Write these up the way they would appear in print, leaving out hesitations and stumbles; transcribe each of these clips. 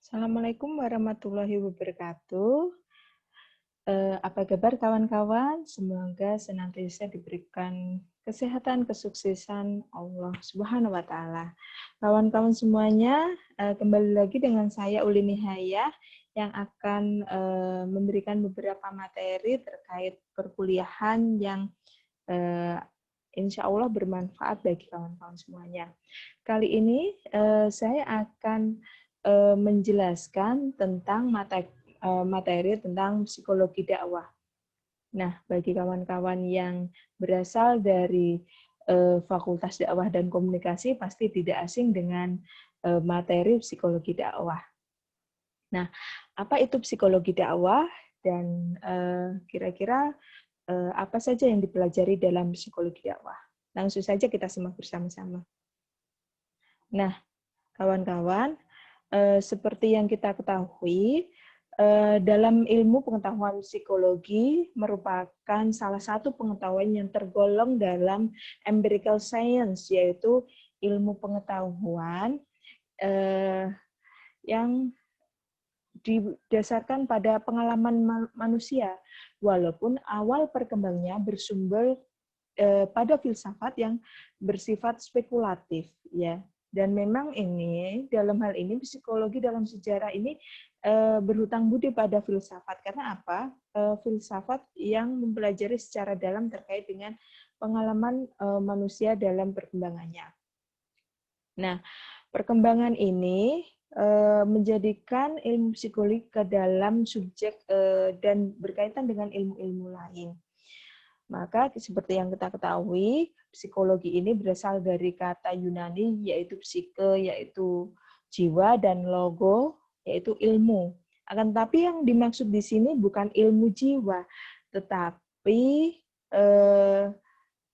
Assalamualaikum warahmatullahi wabarakatuh. Apa kabar kawan-kawan? Semoga senantiasa diberikan kesehatan, kesuksesan Allah Subhanahu wa Ta'ala. Kawan-kawan semuanya, kembali lagi dengan saya Uli Nihaya yang akan memberikan beberapa materi terkait perkuliahan yang insya Allah bermanfaat bagi kawan-kawan semuanya. Kali ini saya akan menjelaskan tentang materi tentang psikologi dakwah. Nah, bagi kawan-kawan yang berasal dari Fakultas Dakwah dan Komunikasi pasti tidak asing dengan materi psikologi dakwah. Nah, apa itu psikologi dakwah dan kira-kira apa saja yang dipelajari dalam psikologi dakwah? Langsung saja kita simak bersama-sama. Nah, kawan-kawan, seperti yang kita ketahui, dalam ilmu pengetahuan psikologi merupakan salah satu pengetahuan yang tergolong dalam empirical science, yaitu ilmu pengetahuan yang didasarkan pada pengalaman manusia, walaupun awal perkembangannya bersumber pada filsafat yang bersifat spekulatif, ya. Dan memang ini dalam hal ini psikologi dalam sejarah ini berhutang budi pada filsafat. Karena apa? Filsafat yang mempelajari secara dalam terkait dengan pengalaman manusia dalam perkembangannya. Nah, perkembangan ini menjadikan ilmu psikologi ke dalam subjek dan berkaitan dengan ilmu-ilmu lain. Maka seperti yang kita ketahui, psikologi ini berasal dari kata Yunani yaitu psike, yaitu jiwa, dan logo, yaitu ilmu. Akan tetapi yang dimaksud di sini bukan ilmu jiwa, tetapi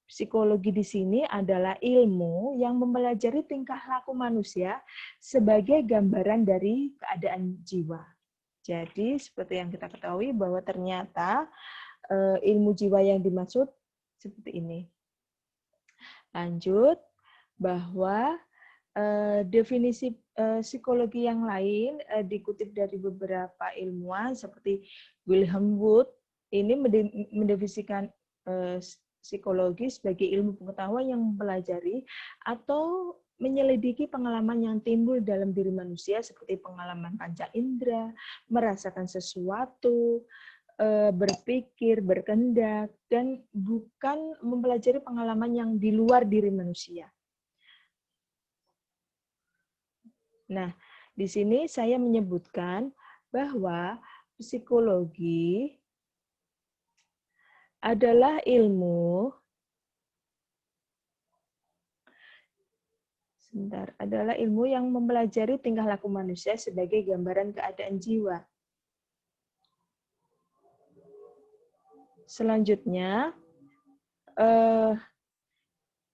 psikologi di sini adalah ilmu yang mempelajari tingkah laku manusia sebagai gambaran dari keadaan jiwa. Jadi seperti yang kita ketahui bahwa ternyata ilmu jiwa yang dimaksud seperti ini. Lanjut, bahwa definisi psikologi yang lain dikutip dari beberapa ilmuwan seperti Wilhelm Wundt, ini mendefinisikan psikologi sebagai ilmu pengetahuan yang mempelajari atau menyelidiki pengalaman yang timbul dalam diri manusia seperti pengalaman panca indera, merasakan sesuatu, berpikir, berkehendak, dan bukan mempelajari pengalaman yang di luar diri manusia. Nah, di sini saya menyebutkan bahwa psikologi adalah ilmu yang mempelajari tingkah laku manusia sebagai gambaran keadaan jiwa. Selanjutnya,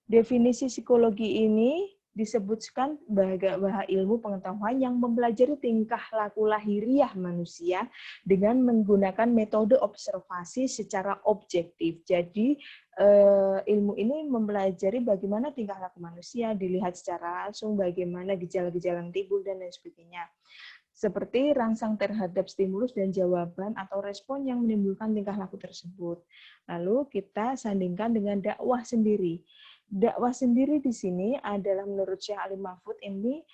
definisi psikologi ini disebutkan bahwa ilmu pengetahuan yang mempelajari tingkah laku lahiriah manusia dengan menggunakan metode observasi secara objektif. Jadi, ilmu ini mempelajari bagaimana tingkah laku manusia, dilihat secara langsung bagaimana gejala-gejala yang timbul, dan lain sebagainya. Seperti rangsang terhadap stimulus dan jawaban atau respon yang menimbulkan tingkah laku tersebut. Lalu kita sandingkan dengan dakwah sendiri. Dakwah sendiri di sini adalah menurut Syekh Ali Mahfud ini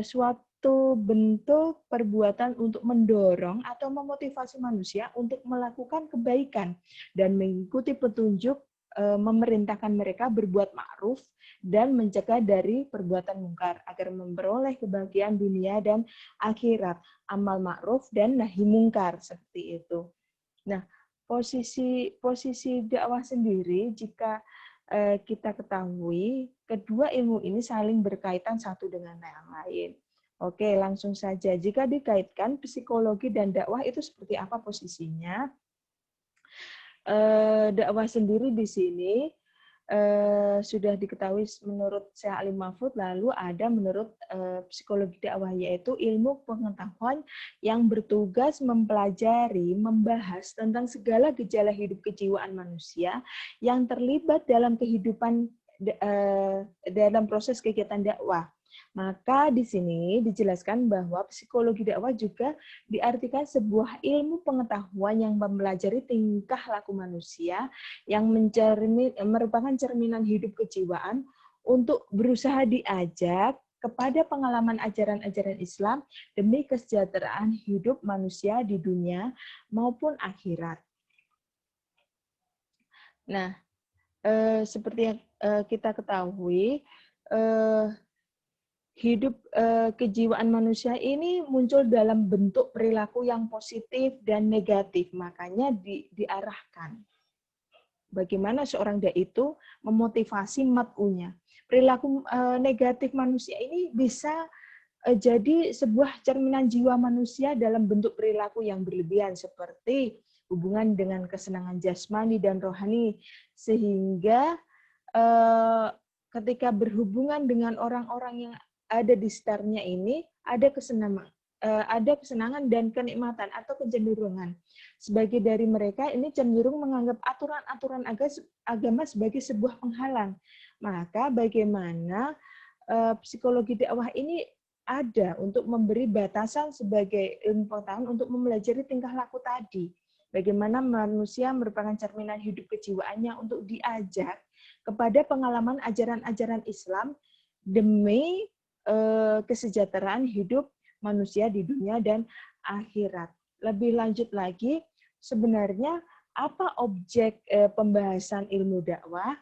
suatu bentuk perbuatan untuk mendorong atau memotivasi manusia untuk melakukan kebaikan dan mengikuti petunjuk memerintahkan mereka berbuat ma'ruf dan mencegah dari perbuatan mungkar agar memperoleh kebahagiaan dunia dan akhirat, amal ma'ruf dan nahi mungkar, seperti itu. Nah, posisi dakwah sendiri jika kita ketahui kedua ilmu ini saling berkaitan satu dengan yang lain. Oke, langsung saja. Jika dikaitkan psikologi dan dakwah itu seperti apa posisinya? Dakwah sendiri di sini sudah diketahui menurut Syekh Ali Mahfud, lalu ada menurut psikologi dakwah, yaitu ilmu pengetahuan yang bertugas mempelajari, membahas tentang segala gejala hidup kejiwaan manusia yang terlibat dalam kehidupan dalam proses kegiatan dakwah. Maka di sini dijelaskan bahwa psikologi dakwah juga diartikan sebuah ilmu pengetahuan yang mempelajari tingkah laku manusia yang merupakan cerminan hidup kejiwaan untuk berusaha diajak kepada pengalaman ajaran-ajaran Islam demi kesejahteraan hidup manusia di dunia maupun akhirat. Nah, seperti yang kita ketahui, hidup kejiwaan manusia ini muncul dalam bentuk perilaku yang positif dan negatif, makanya diarahkan. Bagaimana seorang dai itu memotivasi mat'unya. Perilaku negatif manusia ini bisa jadi sebuah cerminan jiwa manusia dalam bentuk perilaku yang berlebihan seperti hubungan dengan kesenangan jasmani dan rohani, sehingga ketika berhubungan dengan orang-orang yang ada di sekitarnya ini ada kesenangan dan kenikmatan atau kecenderungan. Sebagai dari mereka ini cenderung menganggap aturan-aturan agama sebagai sebuah penghalang. Maka bagaimana psikologi dakwah ini ada untuk memberi batasan sebagai ilmu pengetahuan untuk mempelajari tingkah laku tadi. Bagaimana manusia merupakan cerminan hidup kejiwaannya untuk diajak kepada pengalaman ajaran-ajaran Islam demi kesejahteraan hidup manusia di dunia dan akhirat. Lebih lanjut lagi, sebenarnya apa objek pembahasan ilmu dakwah?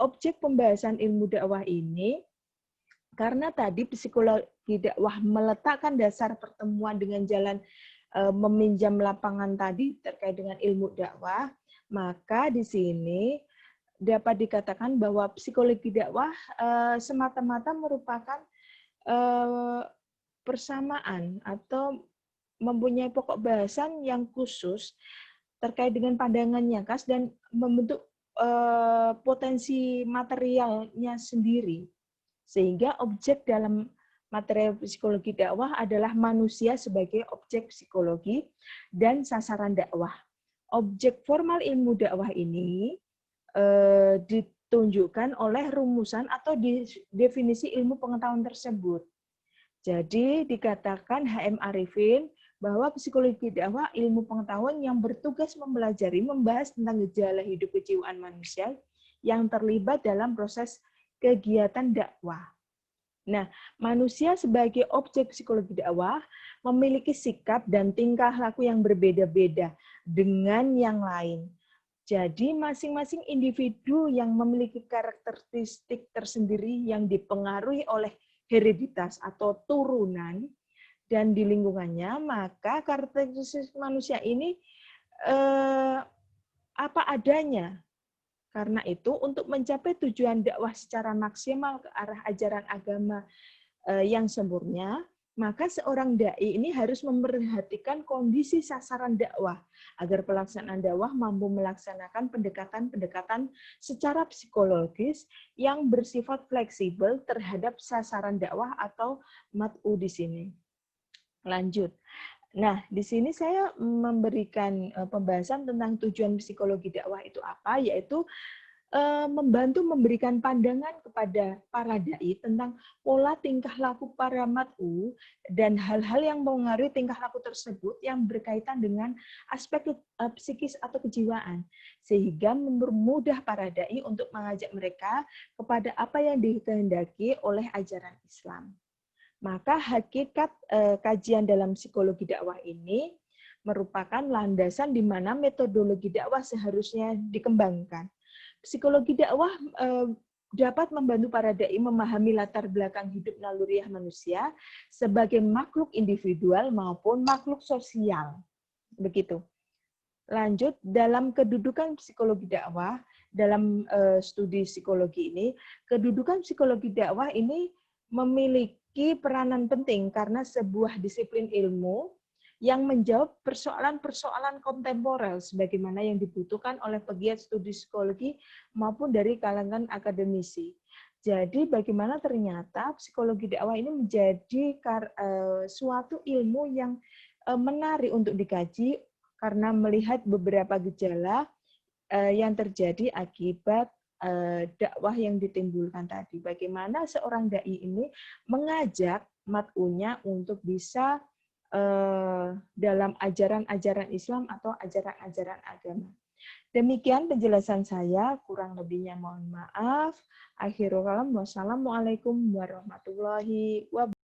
Objek pembahasan ilmu dakwah ini, karena tadi psikologi dakwah meletakkan dasar pertemuan dengan jalan meminjam lapangan tadi terkait dengan ilmu dakwah, maka di sini dapat dikatakan bahwa psikologi dakwah semata-mata merupakan persamaan atau mempunyai pokok bahasan yang khusus terkait dengan pandangannya khas dan membentuk potensi materialnya sendiri. Sehingga objek dalam materi psikologi dakwah adalah manusia sebagai objek psikologi dan sasaran dakwah. Objek formal ilmu dakwah ini ditunjukkan oleh rumusan atau definisi ilmu pengetahuan tersebut. Jadi dikatakan H.M. Arifin bahwa psikologi dakwah ilmu pengetahuan yang bertugas mempelajari, membahas tentang gejala hidup kejiwaan manusia yang terlibat dalam proses kegiatan dakwah. Nah, manusia sebagai objek psikologi dakwah memiliki sikap dan tingkah laku yang berbeda-beda dengan yang lain. Jadi masing-masing individu yang memiliki karakteristik tersendiri yang dipengaruhi oleh hereditas atau turunan dan di lingkungannya, maka karakteristik manusia ini apa adanya. Karena itu untuk mencapai tujuan dakwah secara maksimal ke arah ajaran agama yang sempurna, maka seorang dai ini harus memperhatikan kondisi sasaran dakwah agar pelaksanaan dakwah mampu melaksanakan pendekatan-pendekatan secara psikologis yang bersifat fleksibel terhadap sasaran dakwah atau mat'u di sini. Lanjut. Nah, di sini saya memberikan pembahasan tentang tujuan psikologi dakwah itu apa, yaitu membantu memberikan pandangan kepada para dai tentang pola tingkah laku para mat'u dan hal-hal yang mempengaruhi tingkah laku tersebut yang berkaitan dengan aspek psikis atau kejiwaan, sehingga mempermudah para dai untuk mengajak mereka kepada apa yang dikehendaki oleh ajaran Islam. Maka hakikat kajian dalam psikologi dakwah ini merupakan landasan di mana metodologi dakwah seharusnya dikembangkan. Psikologi dakwah dapat membantu para dai memahami latar belakang hidup naluriah manusia sebagai makhluk individual maupun makhluk sosial. Begitu. Lanjut, dalam kedudukan psikologi dakwah, dalam studi psikologi ini, kedudukan psikologi dakwah ini memiliki peranan penting karena sebuah disiplin ilmu yang menjawab persoalan-persoalan kontemporer sebagaimana yang dibutuhkan oleh pegiat studi psikologi maupun dari kalangan akademisi. Jadi bagaimana ternyata psikologi dakwah ini menjadi suatu ilmu yang menarik untuk dikaji karena melihat beberapa gejala yang terjadi akibat dakwah yang ditimbulkan tadi. Bagaimana seorang dai ini mengajak mat'unya untuk bisa dalam ajaran-ajaran Islam atau ajaran-ajaran agama. Demikian penjelasan saya, kurang lebihnya mohon maaf. Akhirul kalam, wassalamualaikum warahmatullahi wabarakatuh.